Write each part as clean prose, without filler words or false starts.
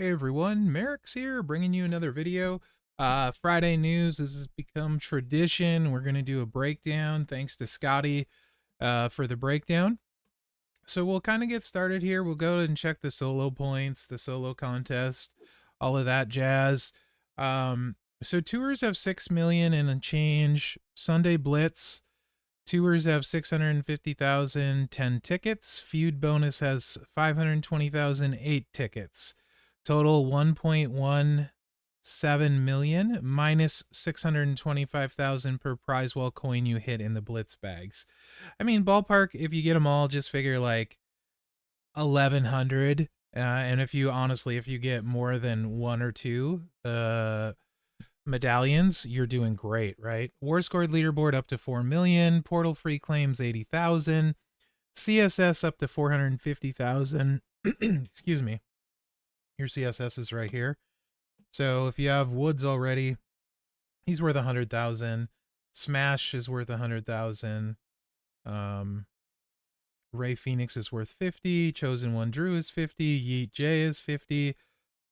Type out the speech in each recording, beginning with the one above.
Hey everyone, Mherex here, bringing you another video. Friday news, this has become tradition. We're going to do a breakdown. Thanks to Scotty for the breakdown. So we'll kind of get started here. We'll go and check the solo points, the solo contest, all of that jazz. So tours have 6 million and a change. Sunday Blitz, tours have 650,000, 10 tickets. Feud bonus has 520,000, 8 tickets. Total 1.17 million minus 625,000 per Prizewall coin you hit in the Blitz bags. I mean, ballpark, if you get them all, just figure like 1,100. And if you get more than one or two medallions, you're doing great, right? War scored leaderboard up to 4 million, portal free claims 80,000, CSS up to 450,000. Excuse me. Your CSS is right here. So if you have Woods already, he's worth 100,000. Smash is worth 100,000. Ray Phoenix is worth 50. Chosen One Drew is 50. Yeet J is 50.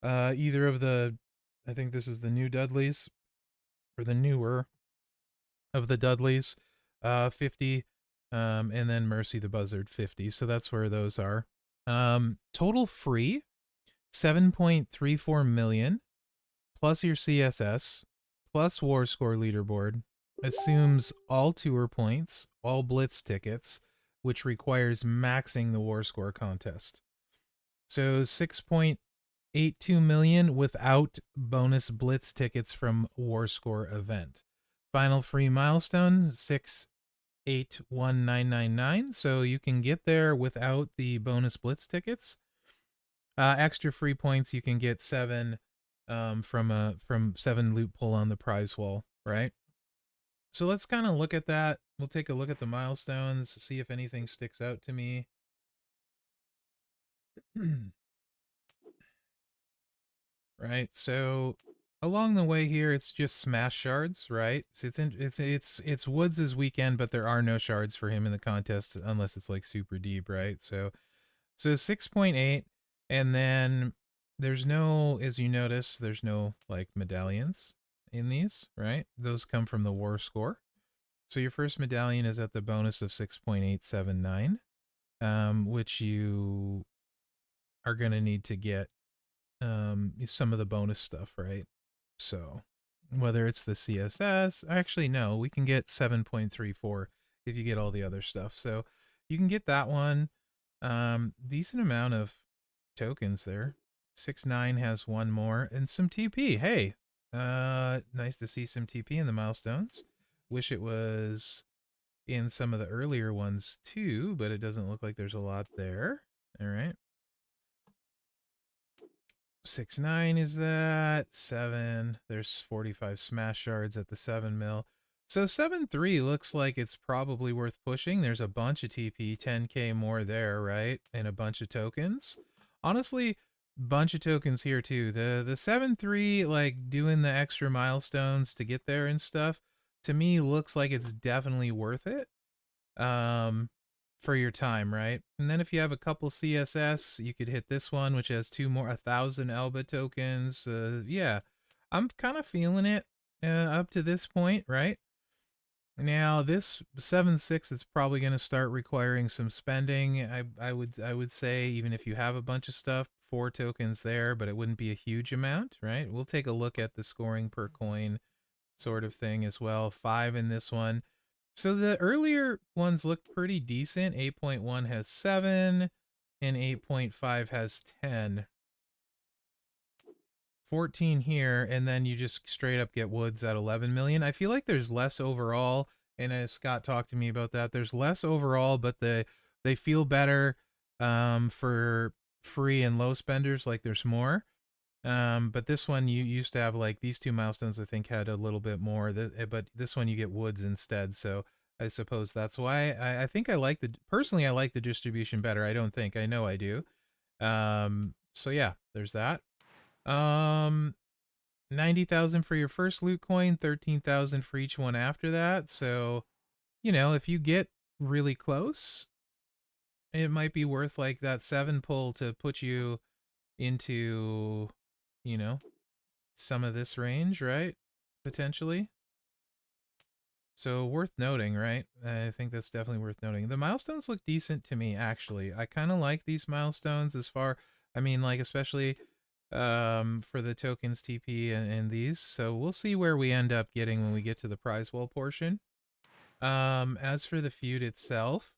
Either of the, I think this is the new Dudleys, or the newer of the Dudleys, 50. And then Mercy the Buzzard 50. So that's where those are. Total free 7.34 million plus your CSS plus War Score leaderboard assumes all tour points, all Blitz tickets, which requires maxing the War Score contest. So 6.82 million without bonus Blitz tickets from War Score event. Final free milestone 681,999. So you can get there without the bonus Blitz tickets. Extra free points, you can get 7 from 7 loot pull on the prize wall, right? So let's kind of look at that. We'll take a look at the milestones, see if anything sticks out to me. Right, so along the way here, it's just smash shards, right? So it's Woods' weekend, but there are no shards for him in the contest unless it's like super deep, right? So 6.8, and then there's no, as you notice, there's no like medallions in these, right? Those come from the War Score. So your first medallion is at the bonus of 6.879, which you are going to need to get some of the bonus stuff, right? So whether it's the CSS, actually no, we can get 7.34 if you get all the other stuff. So you can get that one. Decent amount of tokens there. 6.9 has one more and some TP. Hey, nice to see some TP in the milestones. Wish it was in some of the earlier ones too, but it doesn't look like there's a lot there. All right. 6.9 is that. 7. There's 45 smash shards at the 7 mil. So 7.3 looks like it's probably worth pushing. There's a bunch of TP, 10k more there, right? And a bunch of tokens. Honestly, bunch of tokens here too. The 7.3, like doing the extra milestones to get there and stuff, to me looks like it's definitely worth it. For your time, right? And then if you have a couple CSS, you could hit this one, which has 1,000 Alba tokens. Yeah, I'm kind of feeling it up to this point, right? Now this 7.6 is probably going to start requiring some spending. I would say, even if you have a bunch of stuff, 4 tokens there, but it wouldn't be a huge amount, right? We'll take a look at the scoring per coin sort of thing as well. 5 in this one. So the earlier ones look pretty decent. 8.1 has 7 and 8.5 has 10. 14 here, and then you just straight up get Woods at 11 million. I feel like there's less overall, and as Scott talked to me about that, there's less overall, but they feel better for free and low spenders, like there's more. But this one, you used to have like these 2 milestones, I think, had a little bit more, but this one you get Woods instead. So I suppose that's why I think I like personally, I like the distribution better. I know I do. So yeah, there's that. 90,000 for your first loot coin, 13,000 for each one after that. So, you know, if you get really close, it might be worth like that 7 pull to put you into you know, some of this range, right? Potentially. So worth noting, right? I think that's definitely worth noting. The milestones look decent to me, actually. I kind of like these milestones as far, I mean, like, especially for the tokens TP and these. So we'll see where we end up getting when we get to the Prizewall portion. As for the feud itself,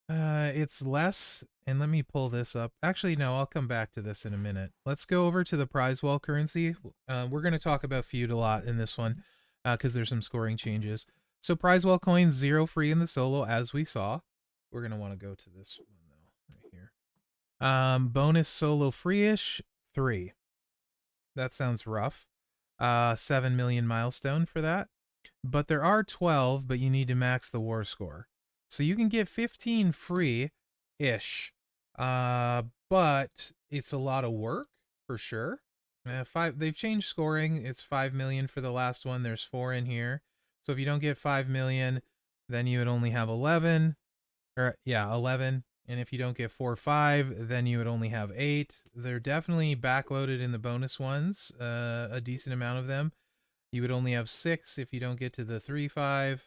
it's less, and let me pull this up. Actually, no, I'll come back to this in a minute. Let's go over to the Prizewall currency. We're going to talk about feud a lot in this one because there's some scoring changes. So Prizewall coins 0 free in the solo, as we saw. We're going to want to go to this one though, right here. Bonus solo free-ish, 3. That sounds rough. 7 million milestone for that. But there are 12, but you need to max the war score. So you can get 15 free-ish. But it's a lot of work, for sure. They've changed scoring. It's 5 million for the last one. There's 4 in here. So if you don't get 5 million, then you would only have 11. Or, yeah, 11. And if you don't get 4 or 5, then you would only have 8. They're definitely backloaded in the bonus ones, a decent amount of them. You would only have 6 if you don't get to the 3-5.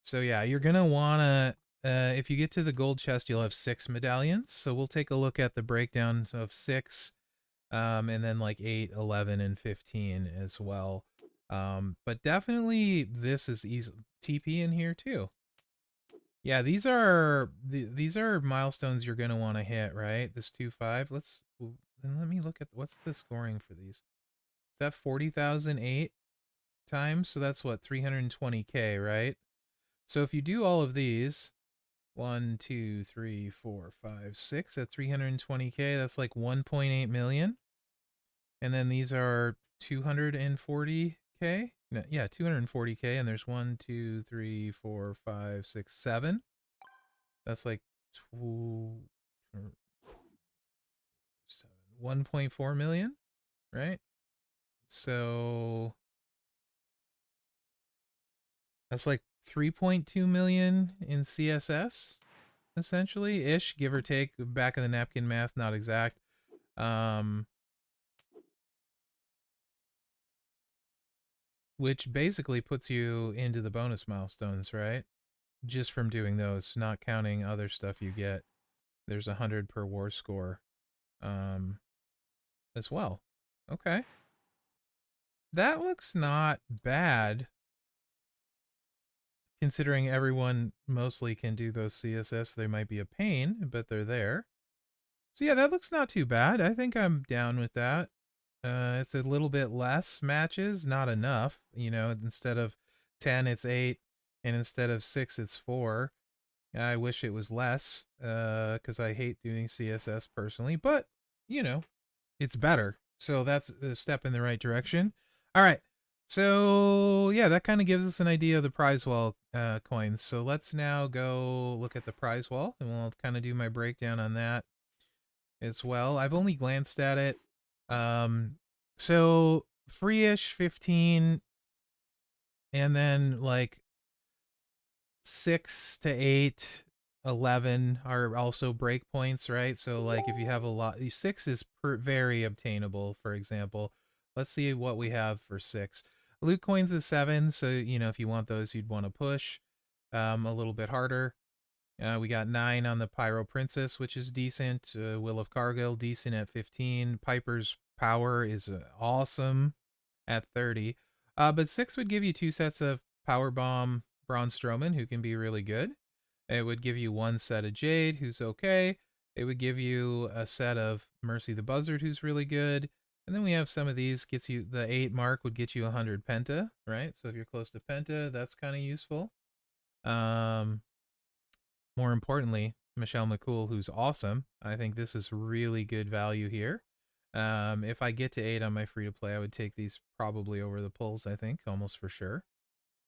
So yeah, you're going to want to, if you get to the gold chest, you'll have 6 medallions. So we'll take a look at the breakdown of 6, and then like 8, 11, and 15 as well. But definitely this is easy. TP in here too. Yeah, these are milestones you're going to want to hit, right? This 2-5. Let me look at what's the scoring for these. Is that 40,008 times? So that's what, 320k, right? So if you do all of these, 1, 2, 3, 4, 5, 6 at 320k, that's like 1.8 million. And then these are 240k. No, yeah, 240k, and there's 1, 2, 3, 4, 5, 6, 7. That's like 1.4 million, right? So that's like 3.2 million in CSS, essentially, ish, give or take. Back of the napkin math, not exact. Which basically puts you into the bonus milestones, right? Just from doing those, not counting other stuff you get. There's 100 per war score, as well. Okay. That looks not bad, considering everyone mostly can do those CSS. They might be a pain, but they're there. So yeah, that looks not too bad. I think I'm down with that. It's a little bit less matches, not enough. You know, instead of 10, it's 8, and instead of 6, it's 4. I wish it was less, because I hate doing CSS personally, but, you know, it's better. So that's a step in the right direction. All right. So, yeah, that kind of gives us an idea of the Prizewall coins. So let's now go look at the Prizewall, and we'll kind of do my breakdown on that as well. I've only glanced at it. So free-ish 15, and then like 6 to 8, 11 are also breakpoints, right? So like if you have a lot, 6 is very obtainable, for example. Let's see what we have for 6. Loot coins is 7, so you know if you want those, you'd want to push a little bit harder. We got 9 on the Pyro Princess, which is decent. Will of Cargill, decent at 15. Piper's Power is awesome at 30. But 6 would give you 2 sets of Power Bomb Braun Strowman, who can be really good. It would give you 1 set of Jade, who's okay. It would give you a set of Mercy the Buzzard, who's really good. And then we have some of these, gets you the 8 mark would get you 100 Penta, right? So if you're close to Penta, that's kind of useful. More importantly, Michelle McCool, who's awesome. I think this is really good value here. If I get to 8 on my free to play, I would take these probably over the pulls, I think, almost for sure.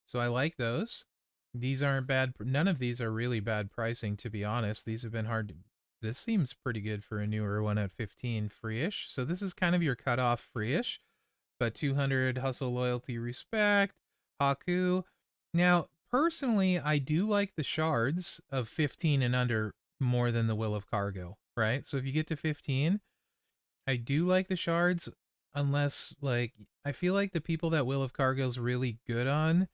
So I like those. These aren't bad. None of these are really bad pricing, to be honest. These have been hard to, this seems pretty good for a newer one at 15 free-ish. So this is kind of your cutoff free-ish. But 200 hustle, loyalty, respect, Haku. Now, personally, I do like the shards of 15 and under more than the Will of Cargill. right? So if you get to 15, I do like the shards, unless, like, I feel like the people that Will of Cargill's really good on,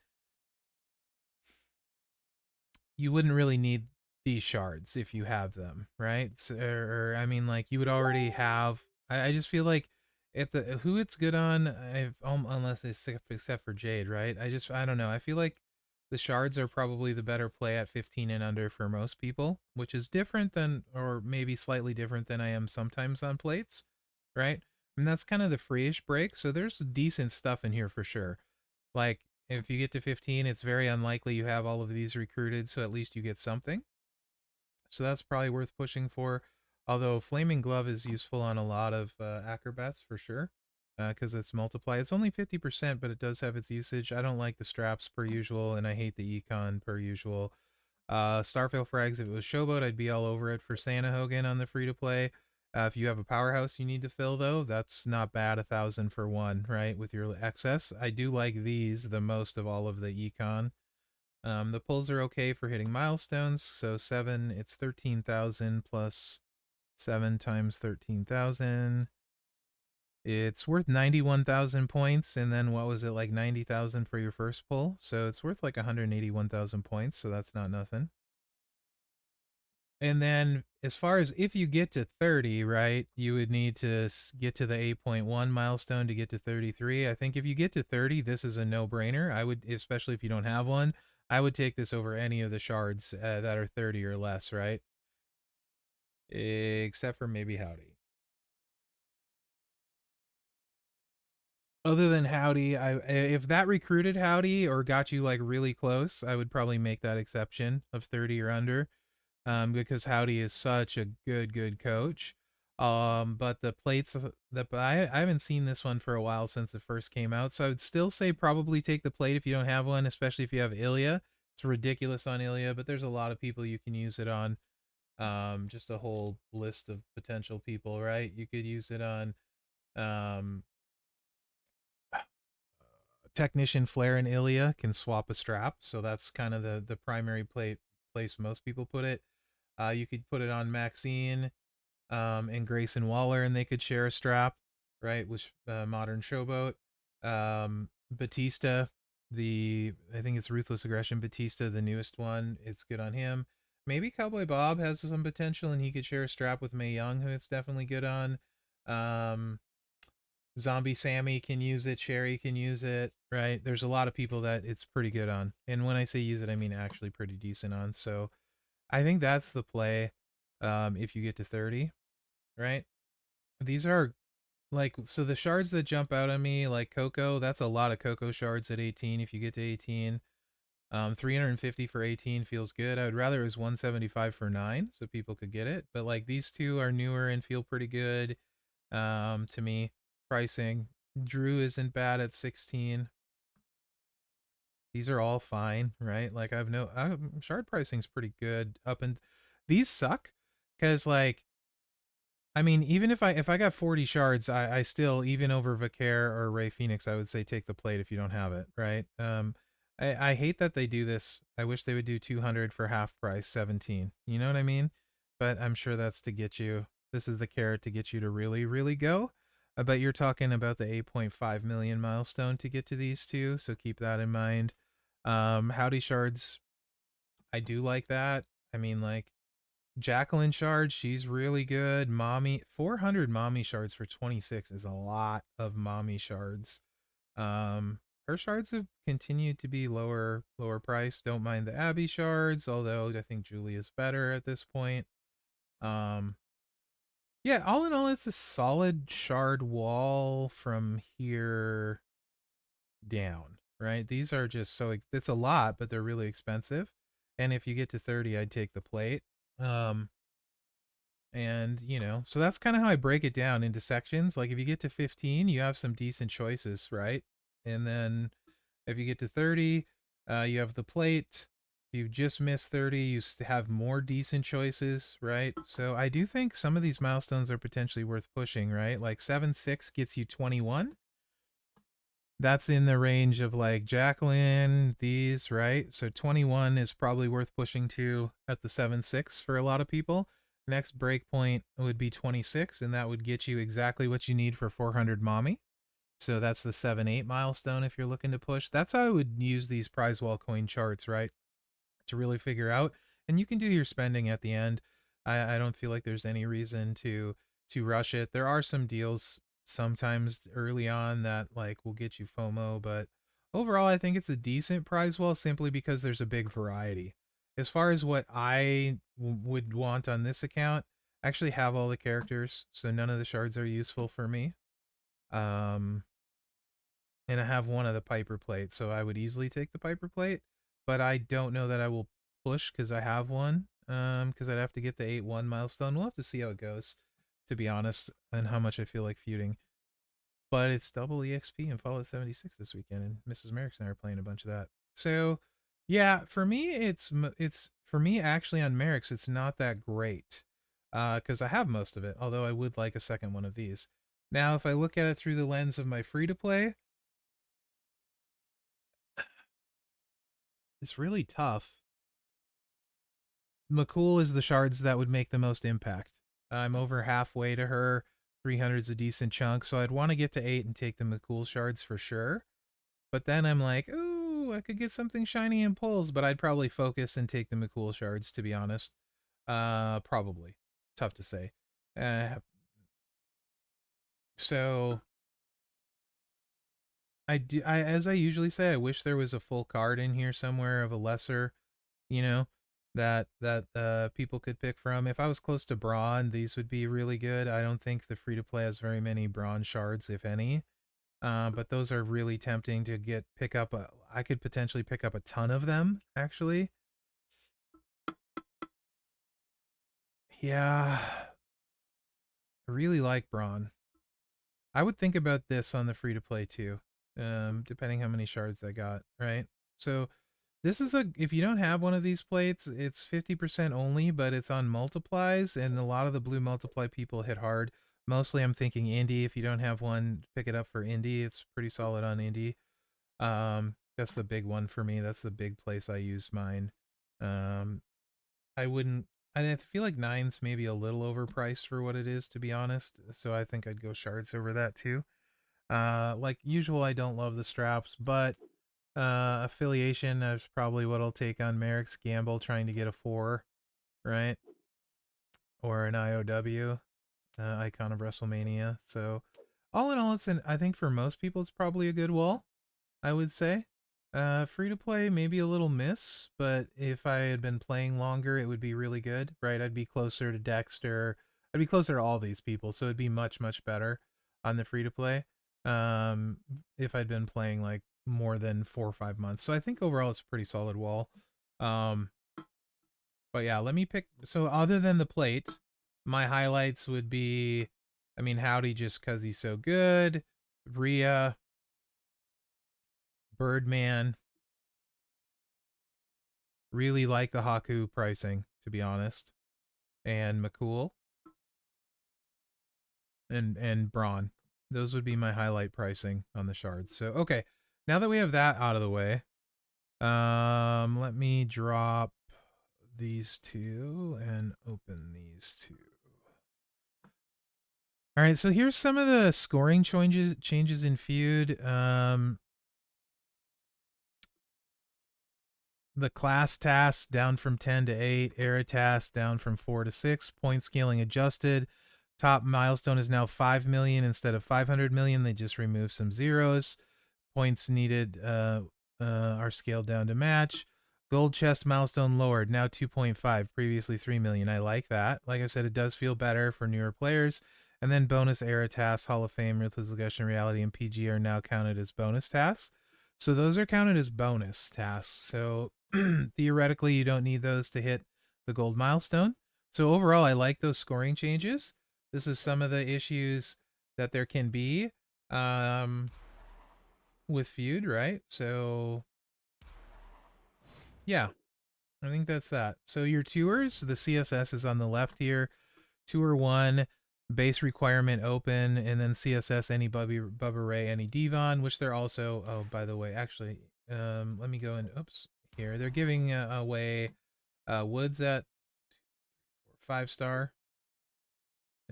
you wouldn't really need these shards if you have them, right? So, or I mean, like, you would already have. I just feel like if the who it's good on, unless it's except for Jade, right? I don't know. I feel like the shards are probably the better play at 15 and under for most people, which is different than, or maybe slightly different than I am sometimes on plates, right? And that's kind of the free-ish break. So there's decent stuff in here for sure. Like, if you get to 15, it's very unlikely you have all of these recruited, so at least you get something. So that's probably worth pushing for. Although Flaming Glove is useful on a lot of acrobats for sure, because it's multiply. It's only 50%, but it does have its usage. I don't like the straps per usual, and I hate the econ per usual. Starfail Frags, if it was Showboat, I'd be all over it for Santa Hogan on the free-to-play. If you have a powerhouse you need to fill, though, that's not bad, 1,000 for one, right, with your excess. I do like these the most of all of the econ. The pulls are okay for hitting milestones, so 7, it's 13,000 plus 7 times 13,000. It's worth 91,000 points, and then what was it, like 90,000 for your first pull? So it's worth like 181,000 points, so that's not nothing. And then as far as if you get to 30, right, you would need to get to the 8.1 milestone to get to 33. I think if you get to 30, this is a no-brainer. I would, especially if you don't have one, I would take this over any of the shards that are 30 or less, right? Except for maybe Howdy. Other than Howdy, if that recruited Howdy or got you like really close, I would probably make that exception of 30 or under. Because Howdy is such a good coach. But the plates, I haven't seen this one for a while since it first came out, so I would still say probably take the plate if you don't have one, especially if you have Ilya. It's ridiculous on Ilya, but there's a lot of people you can use it on. Just a whole list of potential people, right? You could use it on um, Technician Flare and Ilya can swap a strap, so that's kind of the primary place most people put it. You could put it on Maxine and Grayson Waller, and they could share a strap, right? With Modern Showboat. Batista, I think it's Ruthless Aggression Batista, the newest one. It's good on him. Maybe Cowboy Bob has some potential, and he could share a strap with Mae Young, who it's definitely good on. Um, Zombie Sammy can use it. Sherry can use it, right? There's a lot of people that it's pretty good on. And when I say use it, I mean actually pretty decent on. So I think that's the play if you get to 30, right? These are like, so the shards that jump out at me, like Coco, that's a lot of Coco shards at 18 if you get to 18. 350 for 18 feels good. I would rather it was 175 for 9 so people could get it. But like these two are newer and feel pretty good to me. Pricing. Drew isn't bad at 16. These are all fine, right? Like shard pricing's pretty good up, and these suck because like, I mean, even if I got 40 shards, I still, even over Vicaire or Ray Phoenix, I would say take the plate if you don't have it, right? I hate that they do this. I wish they would do 200 for half price, 17. You know what I mean? But I'm sure that's to get you. This is the carrot to get you to really, really go. But you're talking about the 8.5 million milestone to get to these two, so keep that in mind. Howdy shards, I do like that. I mean, like, Jacqueline shard, she's really good. Mommy, 400 mommy shards for 26 is a lot of mommy shards. Her shards have continued to be lower price. Don't mind the Abby shards, although I think Julie is better at this point. Yeah, all in all, it's a solid shard wall from here down, right? These are just so, it's a lot, but they're really expensive. And if you get to 30, I'd take the plate. And, so that's kind of how I break it down into sections. Like if you get to 15, you have some decent choices, right? And then if you get to 30, you have the plate. If you just missed 30, you have more decent choices, right? So I do think some of these milestones are potentially worth pushing, right? Like 7.6 gets you 21. That's in the range of like Jacqueline, these, right? So 21 is probably worth pushing to at the 7.6 for a lot of people. Next breakpoint would be 26, and that would get you exactly what you need for 400 mommy. So that's the 7-8 milestone if you're looking to push. That's how I would use these Prizewall coin charts, right? To really figure out. And you can do your spending at the end. I don't feel like there's any reason to rush it. There are some deals sometimes early on that like will get you FOMO, but overall I think it's a decent Prizewall simply because there's a big variety. As far as what I would want on this account, I actually have all the characters, so none of the shards are useful for me. Um, and I have one of the Piper plate, so I would easily take the Piper plate, but I don't know that I will push because I have one, because I'd have to get the 8-1 milestone. We'll have to see how it goes, to be honest, and how much I feel like feuding. But it's double EXP and Fallout 76 this weekend, and Mrs. Mherex and I are playing a bunch of that. So, yeah, for me, it's for me actually on Mherex, it's not that great, because I have most of it. Although I would like a second one of these. Now, if I look at it through the lens of my free to play, it's really tough. McCool is the shards that would make the most impact. I'm over halfway to her. 300 is a decent chunk, so I'd want to get to 8 and take the McCool shards for sure. But then I'm like, ooh, I could get something shiny and pulls, but I'd probably focus and take the McCool shards, to be honest. Probably. Tough to say. So as I usually say, I wish there was a full card in here somewhere of a lesser, you know, that people could pick from. If I was close to Brawn, these would be really good. I don't think the free to play has very many Brawn shards, if any. But those are really tempting to pick up. I could potentially pick up a ton of them, actually. Yeah, I really like Brawn. I would think about this on the free to play too, depending how many shards I got, right? So this is if you don't have one of these plates, it's 50% only, but it's on multiplies, and a lot of the blue multiply people hit hard. Mostly I'm thinking indie. If you don't have one, pick it up for indie. It's pretty solid on indie. That's the big one for me. That's the big place I use mine. Um, I wouldn't. I feel like nine's maybe a little overpriced for what it is, to be honest. So I think I'd go shards over that too. Like usual, I don't love the straps, but affiliation is probably what I'll take on Mherex. Gamble trying to get a 4, right? Or an IOW, icon of WrestleMania. So all in all, I think for most people, it's probably a good wall, I would say. Free to play, maybe a little miss, but if I had been playing longer, it would be really good, right? I'd be closer to Dexter. I'd be closer to all these people, so it'd be much, much better on the free to play. If I'd been playing like more than 4 or 5 months. So I think overall it's a pretty solid wall. Um, but yeah, let me pick. So other than the plate, my highlights would be, I mean, Howdy just because he's so good. Rhea, Birdman. Really like the Haku pricing, to be honest. And McCool and Braun. Those would be my highlight pricing on the shards. So okay, now that we have that out of the way, let me drop these two and open these two. All right, so here's some of the scoring changes in Feud. The class tasks down from 10 to 8, era tasks down from 4 to 6, point scaling adjusted. Top milestone is now 5 million instead of 500 million. They just removed some zeros. Points needed are scaled down to match. Gold chest milestone lowered, now 2.5, previously 3 million. I like that. Like I said, it does feel better for newer players. And then bonus era tasks, Hall of Fame, Ruthless Discussion, Reality, and PG are now counted as bonus tasks. So those are counted as bonus tasks. So theoretically, you don't need those to hit the gold milestone. So overall, I like those scoring changes. This is some of the issues that there can be with Feud, right? So yeah, I think that's that. So your tours, the CSS is on the left here. Tour 1, base requirement open, and then CSS any Bubba Ray, any Devon, which they're also, oh, by the way, actually, let me go in, oops, here. They're giving away Woods at 5-star.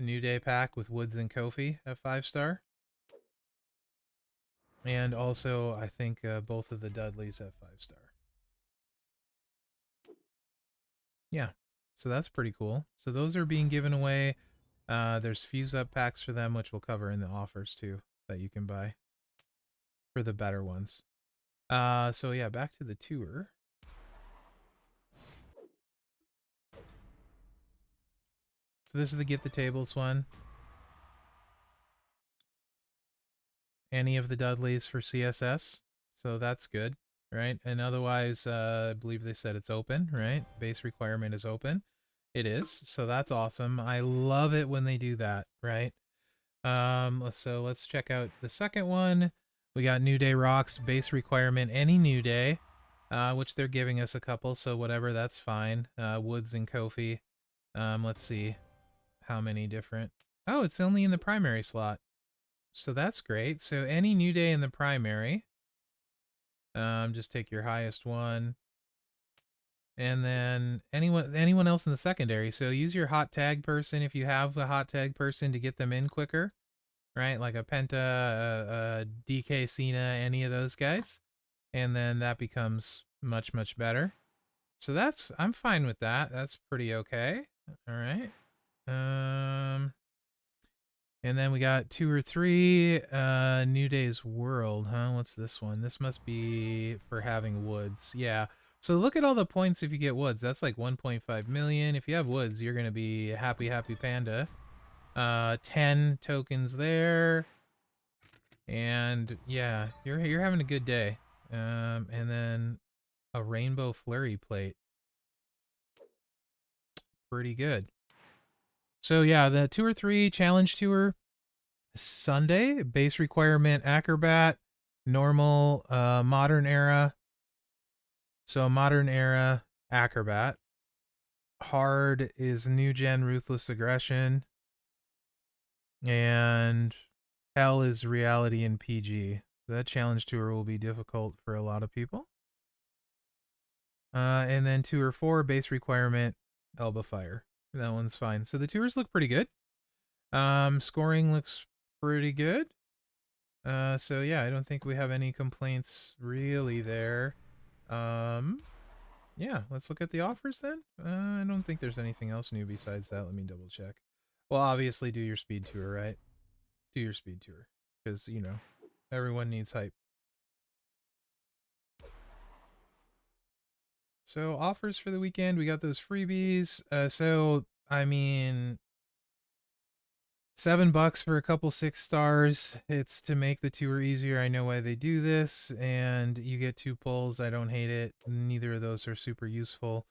A New Day pack with Woods and Kofi at 5-star. And also, I think both of the Dudleys at 5-star. Yeah, so that's pretty cool. So those are being given away. There's Fuse Up packs for them, which we'll cover in the offers too, that you can buy for the better ones. So yeah, back to the tour. So this is the Get the Tables one. Any of the Dudleys for CSS. So that's good, right? And otherwise, I believe they said it's open, right? Base requirement is open. It is. So that's awesome. I love it when they do that, right? So let's check out the second one. We got New Day Rocks, base requirement, any New Day, which they're giving us a couple, so whatever, that's fine. Woods and Kofi. Let's see how many different. Oh, it's only in the primary slot. So that's great. So any New Day in the primary. Just take your highest one. And then anyone else in the secondary. So use your hot tag person if you have a hot tag person to get them in quicker. Right? Like a Penta, a DK Cena, any of those guys. And then that becomes much, much better. So I'm fine with that. That's pretty okay. All right. And then we got 2 or 3, New Day's World, huh? What's this one? This must be for having Woods. Yeah. So look at all the points if you get Woods. That's like 1.5 million. If you have Woods, you're going to be happy, happy panda. 10 tokens there. And yeah, you're having a good day. And then a rainbow flurry plate. Pretty good. So yeah, the 2 or 3 challenge tour Sunday, base requirement acrobat, normal, modern era. So modern era acrobat. Hard is new gen ruthless aggression. And hell is reality in PG. That challenge tour will be difficult for a lot of people. And then 2 or 4 base requirement elbow fire. That one's fine. So the tours look pretty good. Scoring looks pretty good. So yeah, I don't think we have any complaints really there. Yeah, let's look at the offers then. I don't think there's anything else new besides that. Let me double check. Well, obviously do your speed tour, right? Do your speed tour. Because, you know, everyone needs hype. So offers for the weekend, we got those freebies. So I mean, $7 for a couple 6 stars. It's to make the tour easier. I know why they do this, and you get 2 pulls. I don't hate it. Neither of those are super useful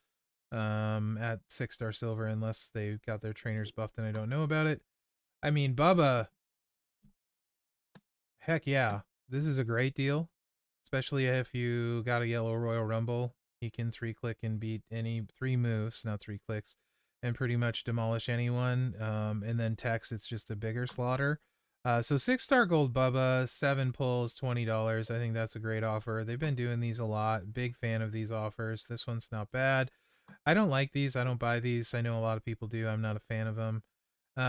at 6-star silver unless they got their trainers buffed and I don't know about it. I mean, Bubba, heck yeah, this is a great deal, especially if you got a yellow Royal Rumble. He can 3-click and beat any 3 moves, not 3 clicks, and pretty much demolish anyone. And then Tex, it's just a bigger slaughter. So 6-star gold Bubba, 7 pulls, $20. I think that's a great offer. They've been doing these a lot. Big fan of these offers. This one's not bad. I don't like these. I don't buy these. I know a lot of people do. I'm not a fan of them.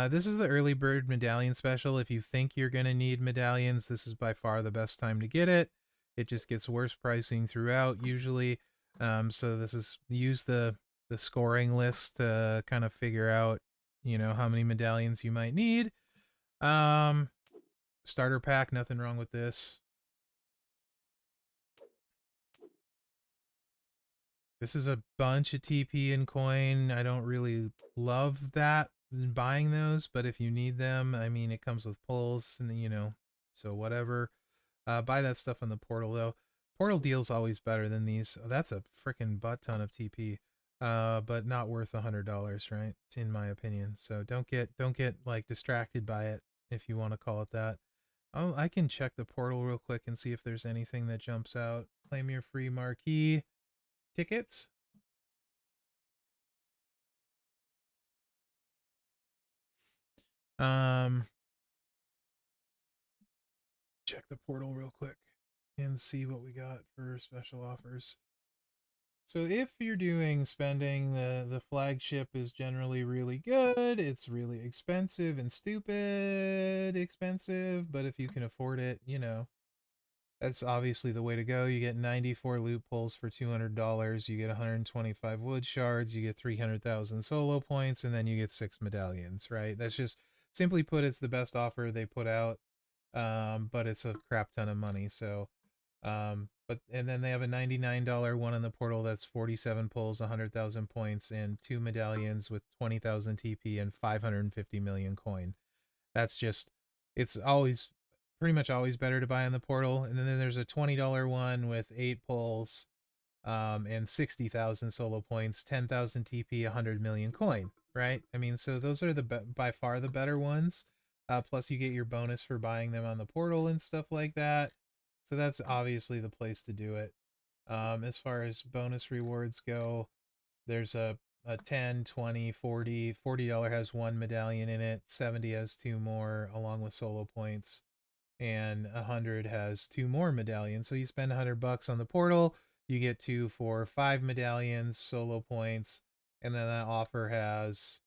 This is the early bird medallion special. If you think you're going to need medallions, this is by far the best time to get it. It just gets worse pricing throughout usually. So this is use the scoring list to kind of figure out, you know, how many medallions you might need. Starter pack, nothing wrong with this. This is a bunch of TP and coin. I don't really love that, buying those, but if you need them, I mean, it comes with pulls and, you know, so whatever. Buy that stuff on the portal though. Portal deal's always better than these. That's a freaking butt ton of TP. But not worth $100, right? In my opinion. So don't get like distracted by it, if you want to call it that. I can check the portal real quick and see if there's anything that jumps out. Claim your free marquee tickets. Check the portal real quick and see what we got for special offers. So if you're doing spending, the flagship is generally really good. It's really expensive and stupid expensive, but if you can afford it, you know, that's obviously the way to go. You get 94 loot pulls for $200. You get 125 wood shards. You get 300,000 solo points, and then you get 6 medallions, right? That's just, simply put, it's the best offer they put out, but it's a crap ton of money. So, but and then they have a $99 one on the portal that's 47 pulls, 100,000 points, and 2 medallions with 20,000 TP and 550 million coin. That's just, it's always, pretty much always better to buy on the portal. And then there's a $20 one with 8 pulls, and 60,000 solo points, 10,000 TP, 100 million coin, right? I mean, so those are the by far the better ones. Plus you get your bonus for buying them on the portal and stuff like that. So that's obviously the place to do it. As far as bonus rewards go, there's a 10, 20, 40. $40 has 1 medallion in it, 70 has 2 more along with solo points, and 100 has 2 more medallions. So you spend $100 on the portal, you get 2 for 5 medallions, solo points, and then that offer has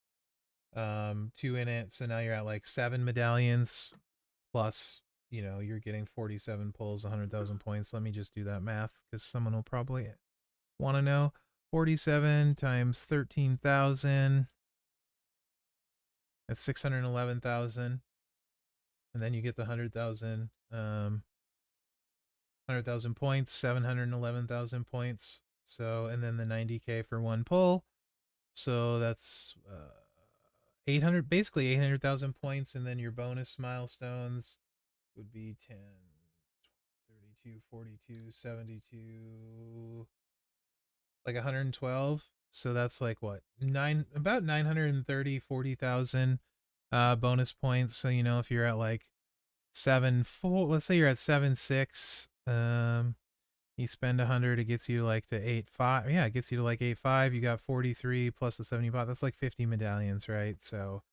2 in it. So now you're at like 7 medallions plus, you know, you're getting 47 pulls, 100,000 points. Let me just do that math because someone will probably want to know. 47 times 13,000, that's 611,000. And then you get the 100,000 points, 711,000 points. So, and then the 90k for 1 pull. So that's 800, basically 800,000 points. And then your bonus milestones would be 10, 32, 42, 72, like 112. So that's like what, about 930, 40,000 bonus points. So, you know, if you're at like 7.4, let's say you're at 7.6, you spend 100, it gets you like to 8.5. Yeah, it gets you to like 8.5. You got 43 plus the 75. That's like 50 medallions, right? So,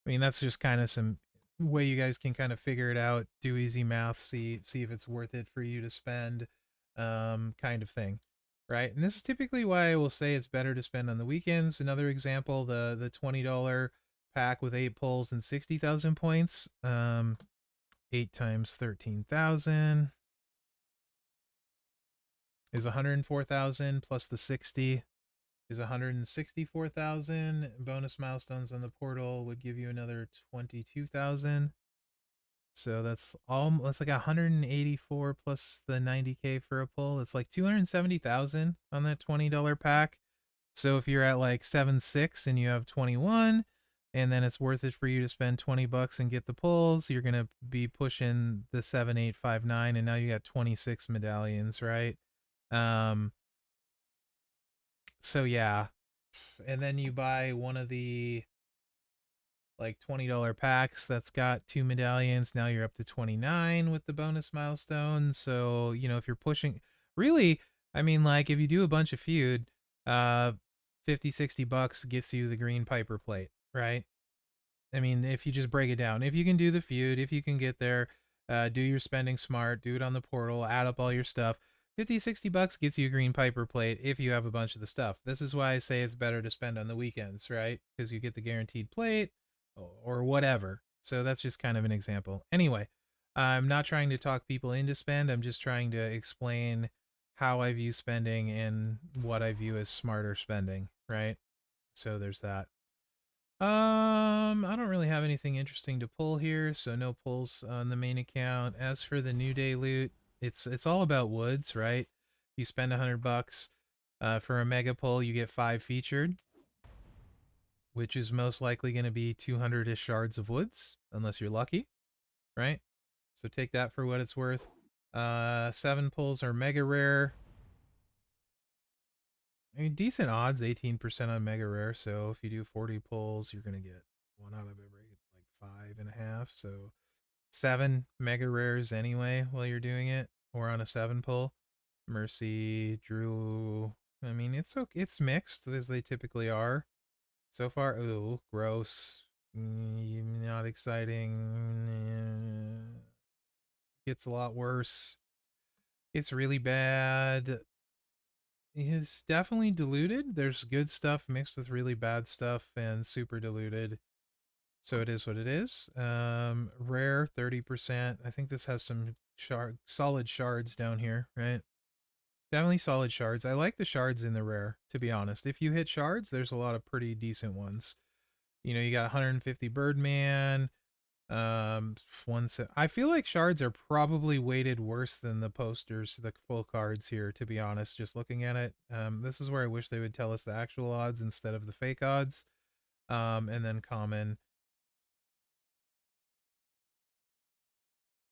I mean, that's just kind of some way you guys can kind of figure it out, do easy math, see if it's worth it for you to spend, kind of thing, right? And this is typically why I will say it's better to spend on the weekends. Another example, the $20 pack with 8 pulls and 60,000 points, 8 times 13,000 is 104,000 plus the 60 is 164,000. Bonus milestones on the portal would give you another 22,000. So that's like 184 plus the 90k for a pull. It's like 270,000 on that $20 pack. So if you're at like 7.6 and you have 21, and then it's worth it for you to spend $20 and get the pulls, you're gonna be pushing the 7,859, and now you got 26 medallions, right? Um, so yeah, and then you buy one of the like $20 packs that's got 2 medallions. Now you're up to 29 with the bonus milestone. So, you know, if you're pushing, really, I mean, like if you do a bunch of feud, uh 50, $60 gets you the green Piper plate, right? I mean, if you just break it down, if you can do the feud, if you can get there, do your spending smart, do it on the portal, add up all your stuff. 50, $60 gets you a green Piper plate if you have a bunch of the stuff. This is why I say it's better to spend on the weekends, right? Because you get the guaranteed plate or whatever. So that's just kind of an example. Anyway, I'm not trying to talk people into spend. I'm just trying to explain how I view spending and what I view as smarter spending, right? So there's that. I don't really have anything interesting to pull here, so no pulls on the main account. As for the New Day loot, it's all about woods, right? You spend $100 for a mega pull, you get 5 featured, which is most likely going to be 200-ish shards of woods, unless you're lucky, right? So take that for what it's worth. 7 pulls are mega rare. I mean, decent odds, 18% on mega rare. So if you do 40 pulls, you're gonna get 1 out of every like 5.5. So 7 mega rares anyway while you're doing it, or on a 7 pull. Mercy, Drew. I mean, it's okay. It's mixed as they typically are. So far, ooh, gross. Not exciting. Gets a lot worse. It's really bad. is definitely diluted. There's good stuff mixed with really bad stuff and super diluted. So it is what it is. Rare 30%. I think this has some solid shards down here, right? Definitely solid shards. I like the shards in the rare, to be honest. If you hit shards, there's a lot of pretty decent ones. You know, you got 150 Birdman. I feel like shards are probably weighted worse than the posters, the full cards here, to be honest, just looking at it. This is where I wish they would tell us the actual odds instead of the fake odds. And then common.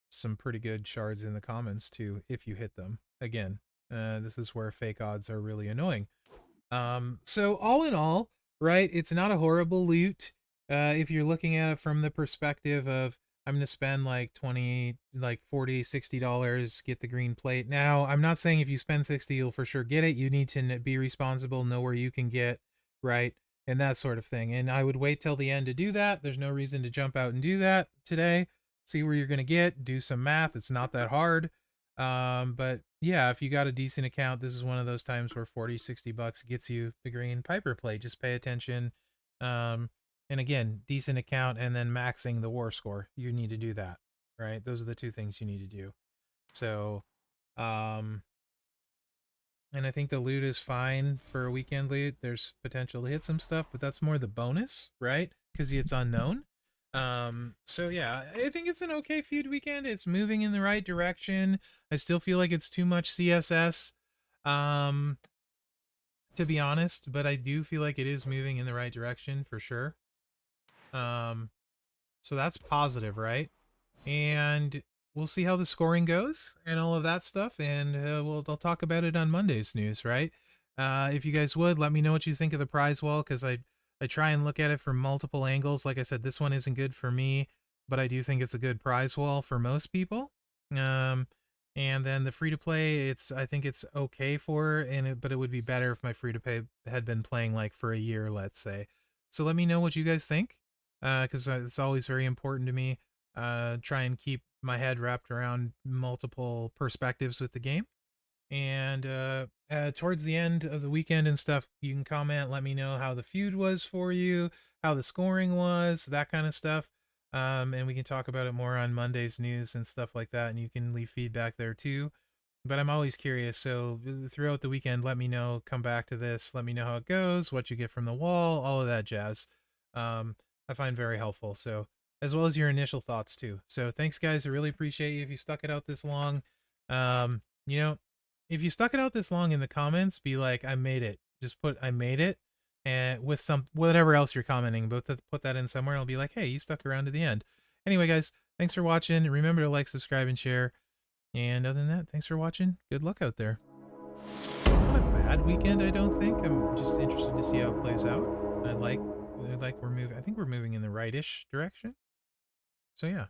Some pretty good shards in the commons too, if you hit them. Again, this is where fake odds are really annoying. So all in all, right, it's not a horrible loot. If you're looking at it from the perspective of I'm going to spend like 20, like 40, $60, get the green plate. Now, I'm not saying if you spend 60, you'll for sure get it. You need to be responsible, know where you can get, right? And that sort of thing. And I would wait till the end to do that. There's no reason to jump out and do that today. See where you're going to get, do some math. It's not that hard. But yeah, if you got a decent account, this is one of those times where 40, $60 gets you the green Piper plate. Just pay attention. And again, decent account and then maxing the war score. You need to do that, right? Those are the two things you need to do. So, and I think the loot is fine for a weekend loot. There's potential to hit some stuff, but that's more the bonus, right? Because it's unknown. So yeah, I think it's an okay feud weekend. It's moving in the right direction. I still feel like it's too much CSS, to be honest, but I do feel like it is moving in the right direction for sure. So that's positive, right? And we'll see how the scoring goes and all of that stuff, and I'll talk about it on Monday's news, right? If you guys would, let me know what you think of the Prizewall, because I try and look at it from multiple angles. Like I said, this one isn't good for me, but I do think it's a good Prizewall for most people. And then the free-to-play, I think it's okay for, but it would be better if my free-to-play had been playing like for a year, let's say. So let me know what you guys think, because it's always very important to me. Try and keep my head wrapped around multiple perspectives with the game. And towards the end of the weekend and stuff, you can comment, let me know how the feud was for you, how the scoring was, that kind of stuff. And we can talk about it more on Monday's news and stuff like that. And you can leave feedback there too. But I'm always curious. So throughout the weekend, let me know, come back to this, let me know how it goes, what you get from the wall, all of that jazz. I find very helpful. So, as well as your initial thoughts too. So thanks guys. I really appreciate you if you stuck it out this long. You know, if you stuck it out this long in the comments, be like, I made it. Just put I made it, and with some whatever else you're commenting, but put that in somewhere. I'll be like, hey, you stuck around to the end. Anyway, guys, thanks for watching. Remember to like, subscribe, and share. And other than that, thanks for watching. Good luck out there. Not a bad weekend, I don't think. I'm just interested to see how it plays out. I like we're moving. I think we're moving in the rightish direction. So yeah.